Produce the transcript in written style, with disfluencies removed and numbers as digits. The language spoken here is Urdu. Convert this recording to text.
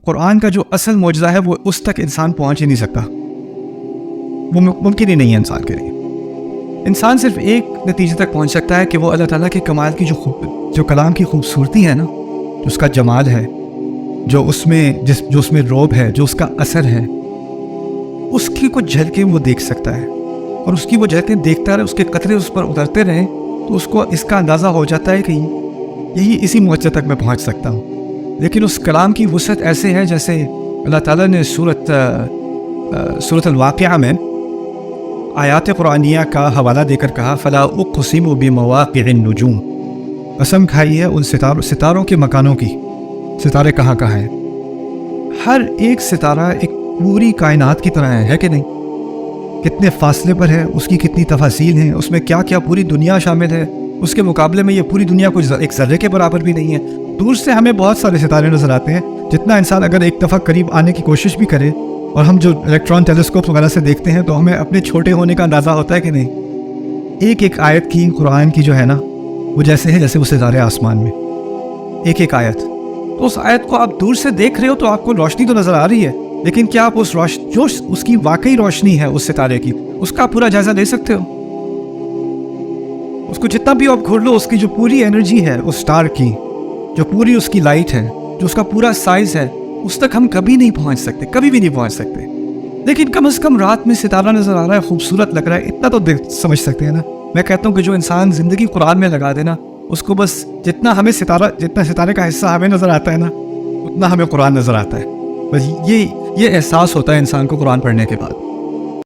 قرآن کا جو اصل معجزہ ہے وہ اس تک انسان پہنچ ہی نہیں سکتا، وہ ممکن ہی نہیں ہے انسان کے لیے۔ انسان صرف ایک نتیجے تک پہنچ سکتا ہے کہ وہ اللہ تعالیٰ کے کمال کی جو کلام کی خوبصورتی ہے نا، جو اس کا جمال ہے، جو اس میں روب ہے، جو اس کا اثر ہے، اس کی کچھ جھلکیں وہ دیکھ سکتا ہے، اور اس کی وہ جھلکیں دیکھتا رہے، اس کے قطرے اس پر اترتے رہیں، تو اس کو اس کا اندازہ ہو جاتا ہے کہ اسی معجزے تک میں پہنچ سکتا ہوں۔ لیکن اس کلام کی وسعت ایسے ہے جیسے اللہ تعالیٰ نے سورۃ الواقعہ میں آیات قرآنیہ کا حوالہ دے کر کہا فلا اقسم بمواقع النجوم، قسم کھائی ہے ان ستاروں کے مکانوں کی، ستارے کہاں کہاں ہیں۔ ہر ایک ستارہ ایک پوری کائنات کی طرح ہے کہ نہیں؟ کتنے فاصلے پر ہے، اس کی کتنی تفاصیل ہیں، اس میں کیا کیا پوری دنیا شامل ہے، اس کے مقابلے میں یہ پوری دنیا کچھ ایک ذرے کے برابر بھی نہیں ہے۔ دور سے ہمیں بہت سارے ستارے نظر آتے ہیں، جتنا انسان اگر ایک دفعہ قریب آنے کی کوشش بھی کرے، اور ہم جو الیکٹران ٹیلیسکوپ وغیرہ سے دیکھتے ہیں تو ہمیں اپنے چھوٹے ہونے کا اندازہ ہوتا ہے کہ نہیں۔ ایک ایک آیت کی قرآن کی جو ہے نا، وہ جیسے ہے جیسے وہ ستارے آسمان میں، ایک ایک آیت، تو اس آیت کو آپ دور سے دیکھ رہے ہو تو آپ کو روشنی تو نظر آ رہی ہے، لیکن کیا آپ جو اس کی واقعی روشنی ہے اس ستارے کی، اس کا پورا جائزہ لے سکتے ہو؟ اس کو جتنا بھی آپ گھور لو، اس کی جو پوری انرجی ہے اس سٹار کی، جو پوری اس کی لائٹ ہے، جو اس کا پورا سائز ہے، اس تک ہم کبھی نہیں پہنچ سکتے، کبھی بھی نہیں پہنچ سکتے۔ لیکن کم از کم رات میں ستارہ نظر آ رہا ہے، خوبصورت لگ رہا ہے، اتنا تو سمجھ سکتے ہیں نا۔ میں کہتا ہوں کہ جو انسان زندگی قرآن میں لگا دینا، اس کو بس جتنا ستارے کا حصہ ہمیں نظر آتا ہے نا، اتنا ہمیں قرآن نظر آتا ہے۔ بس یہ احساس ہوتا ہے انسان کو قرآن پڑھنے کے بعد۔